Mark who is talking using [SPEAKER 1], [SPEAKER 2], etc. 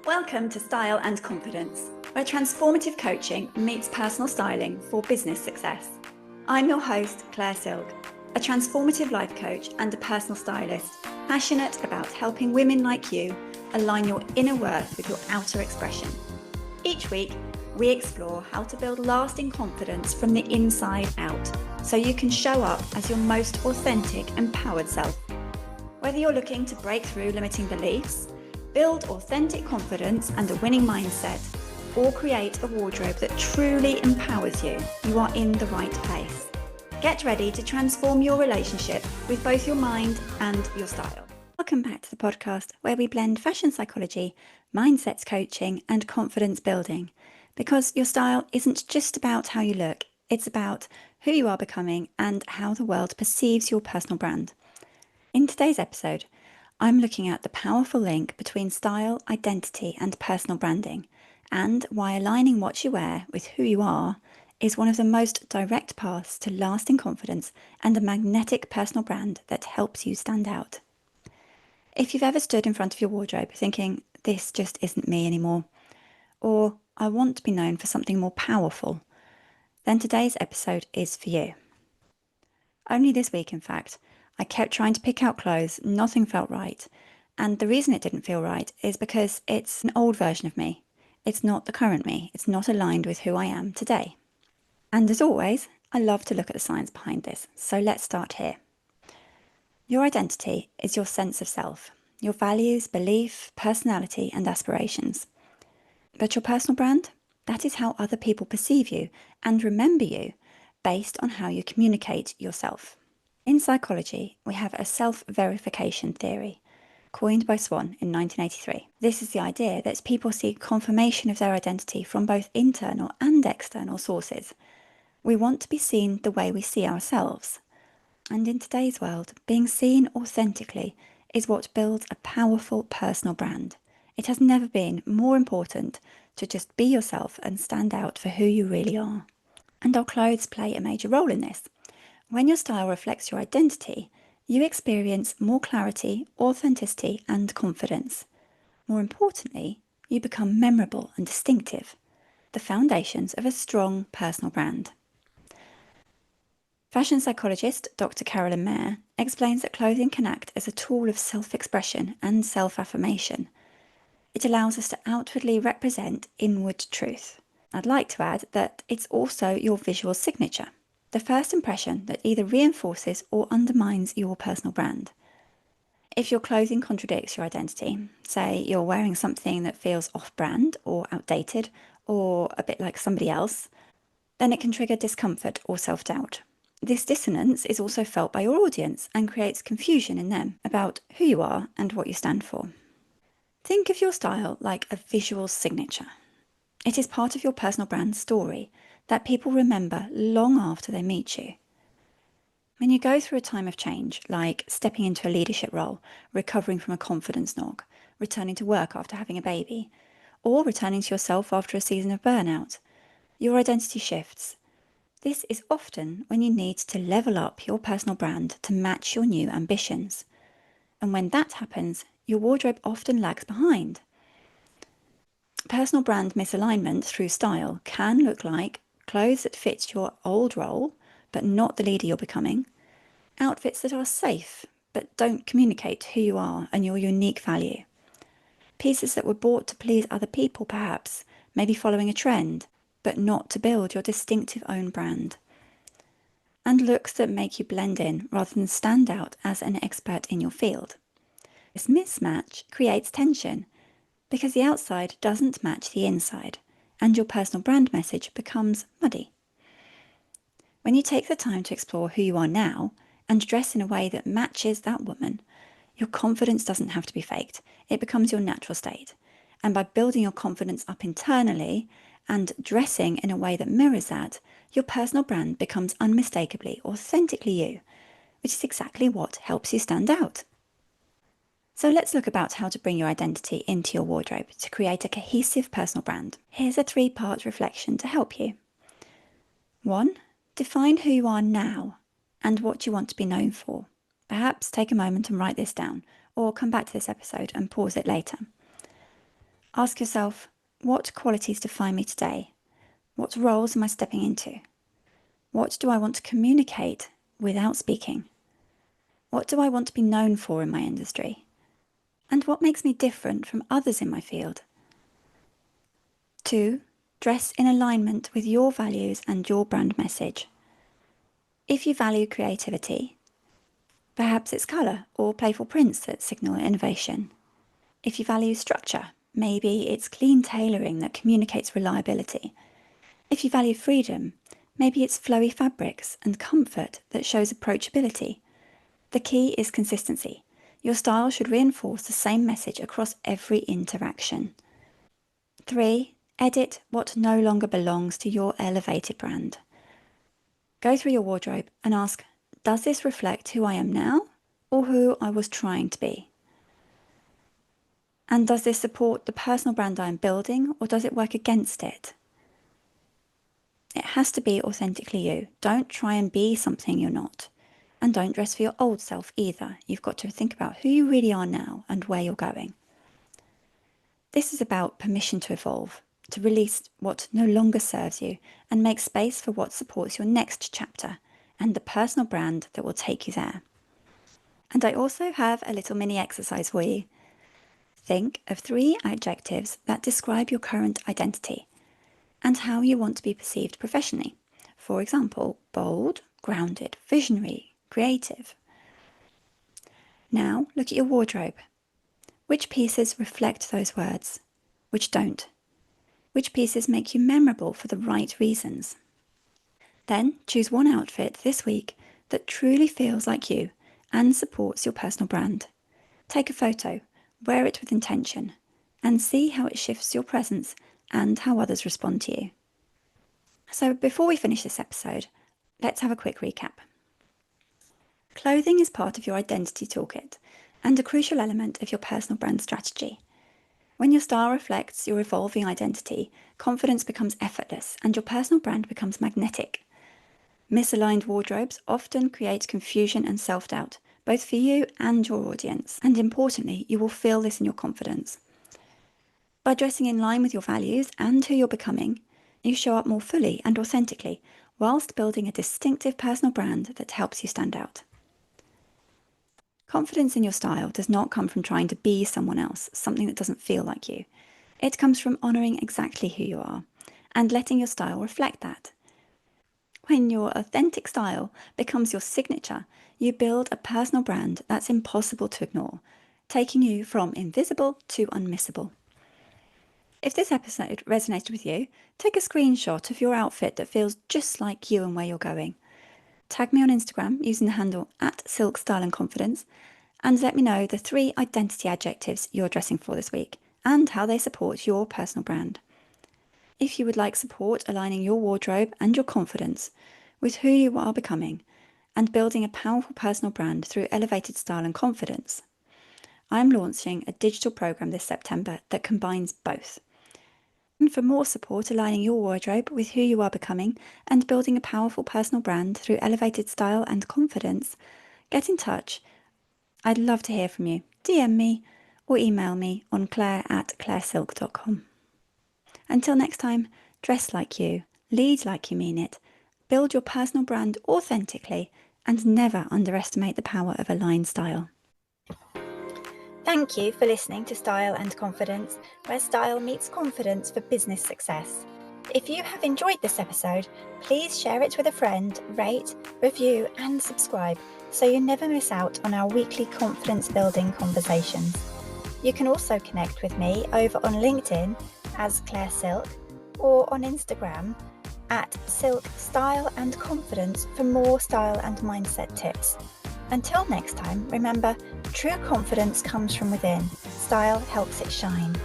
[SPEAKER 1] Welcome to Style and Confidence, where transformative coaching meets personal styling for business success. I'm your host, Claire Silk, a transformative life coach and a personal stylist, passionate about helping women like you align your inner worth with your outer expression. Each week, we explore how to build lasting confidence from the inside out, so you can show up as your most authentic, empowered self. Whether you're looking to break through limiting beliefs, build authentic confidence and a winning mindset, or create a wardrobe that truly empowers you, you are in the right place. Get ready to transform your relationship with both your mind and your style. Welcome back to the podcast where we blend fashion psychology, mindsets coaching, and confidence building. Because your style isn't just about how you look, it's about who you are becoming and how the world perceives your personal brand. In today's episode, I'm looking at the powerful link between style, identity, and personal branding, and why aligning what you wear with who you are is one of the most direct paths to lasting confidence and a magnetic personal brand that helps you stand out. If you've ever stood in front of your wardrobe thinking, this just isn't me anymore, or I want to be known for something more powerful, then today's episode is for you. Only this week, in fact, I kept trying to pick out clothes, nothing felt right. And the reason it didn't feel right is because it's an old version of me. It's not the current me. It's not aligned with who I am today. And as always, I love to look at the science behind this. So let's start here. Your identity is your sense of self, your values, belief, personality, and aspirations. But your personal brand, that is how other people perceive you and remember you based on how you communicate yourself. In psychology, we have a self-verification theory, coined by Swan in 1983. This is the idea that people seek confirmation of their identity from both internal and external sources. We want to be seen the way we see ourselves. And in today's world, being seen authentically is what builds a powerful personal brand. It has never been more important to just be yourself and stand out for who you really are. And our clothes play a major role in this. When your style reflects your identity, you experience more clarity, authenticity, and confidence. More importantly, you become memorable and distinctive, the foundations of a strong personal brand. Fashion psychologist Dr. Carolyn Mayer explains that clothing can act as a tool of self-expression and self-affirmation. It allows us to outwardly represent inward truth. I'd like to add that it's also your visual signature, the first impression that either reinforces or undermines your personal brand. If your clothing contradicts your identity, say you're wearing something that feels off-brand or outdated or a bit like somebody else, then it can trigger discomfort or self-doubt. This dissonance is also felt by your audience and creates confusion in them about who you are and what you stand for. Think of your style like a visual signature. It is part of your personal brand story that people remember long after they meet you. When you go through a time of change, like stepping into a leadership role, recovering from a confidence knock, returning to work after having a baby, or returning to yourself after a season of burnout, your identity shifts. This is often when you need to level up your personal brand to match your new ambitions. And when that happens, your wardrobe often lags behind. Personal brand misalignment through style can look like clothes that fit your old role, but not the leader you're becoming, outfits that are safe, but don't communicate who you are and your unique value, pieces that were bought to please other people perhaps, maybe following a trend, but not to build your distinctive own brand, and looks that make you blend in rather than stand out as an expert in your field. This mismatch creates tension because the outside doesn't match the inside, and your personal brand message becomes muddy. When you take the time to explore who you are now and dress in a way that matches that woman, your confidence doesn't have to be faked. It becomes your natural state. And by building your confidence up internally and dressing in a way that mirrors that, your personal brand becomes unmistakably, authentically you, which is exactly what helps you stand out. So let's look about how to bring your identity into your wardrobe to create a cohesive personal brand. Here's a 3-part reflection to help you. 1. Define who you are now and what you want to be known for. Perhaps take a moment and write this down, or come back to this episode and pause it later. Ask yourself, what qualities define me today? What roles am I stepping into? What do I want to communicate without speaking? What do I want to be known for in my industry? And what makes me different from others in my field? 2. Dress in alignment with your values and your brand message. If you value creativity, perhaps it's colour or playful prints that signal innovation. If you value structure, maybe it's clean tailoring that communicates reliability. If you value freedom, maybe it's flowy fabrics and comfort that shows approachability. The key is consistency. Your style should reinforce the same message across every interaction. 3. Edit what no longer belongs to your elevated brand. Go through your wardrobe and ask, does this reflect who I am now or who I was trying to be? And does this support the personal brand I am building, or does it work against it? It has to be authentically you. Don't try and be something you're not. And don't dress for your old self either. You've got to think about who you really are now and where you're going. This is about permission to evolve, to release what no longer serves you and make space for what supports your next chapter and the personal brand that will take you there. And I also have a little mini exercise for you. Think of 3 adjectives that describe your current identity and how you want to be perceived professionally. For example, bold, grounded, visionary, creative. Now look at your wardrobe. Which pieces reflect those words? Which don't? Which pieces make you memorable for the right reasons? Then choose one outfit this week that truly feels like you and supports your personal brand. Take a photo, wear it with intention, and see how it shifts your presence and how others respond to you. So before we finish this episode, let's have a quick recap. Clothing is part of your identity toolkit and a crucial element of your personal brand strategy. When your style reflects your evolving identity, confidence becomes effortless and your personal brand becomes magnetic. Misaligned wardrobes often create confusion and self-doubt, both for you and your audience. And importantly, you will feel this in your confidence. By dressing in line with your values and who you're becoming, you show up more fully and authentically, whilst building a distinctive personal brand that helps you stand out. Confidence in your style does not come from trying to be someone else, something that doesn't feel like you. It comes from honouring exactly who you are and letting your style reflect that. When your authentic style becomes your signature, you build a personal brand that's impossible to ignore, taking you from invisible to unmissable. If this episode resonated with you, take a screenshot of your outfit that feels just like you and where you're going. Tag me on Instagram using the handle @silkstyleandconfidence and let me know the 3 identity adjectives you're dressing for this week and how they support your personal brand. If you would like support aligning your wardrobe and your confidence with who you are becoming and building a powerful personal brand through elevated style and confidence, I'm launching a digital program this September that combines both. And for more support aligning your wardrobe with who you are becoming and building a powerful personal brand through elevated style and confidence, get in touch. I'd love to hear from you. DM me or email me on claire@clairesilk.com. Until next time, dress like you, lead like you mean it, build your personal brand authentically, and never underestimate the power of aligned style. Thank you for listening to Style and Confidence, where style meets confidence for business success. If you have enjoyed this episode, please share it with a friend, rate, review, and subscribe so you never miss out on our weekly confidence-building conversations. You can also connect with me over on LinkedIn as Claire Silk or on Instagram @Silk Style and Confidence for more style and mindset tips. Until next time, remember, true confidence comes from within. Style helps it shine.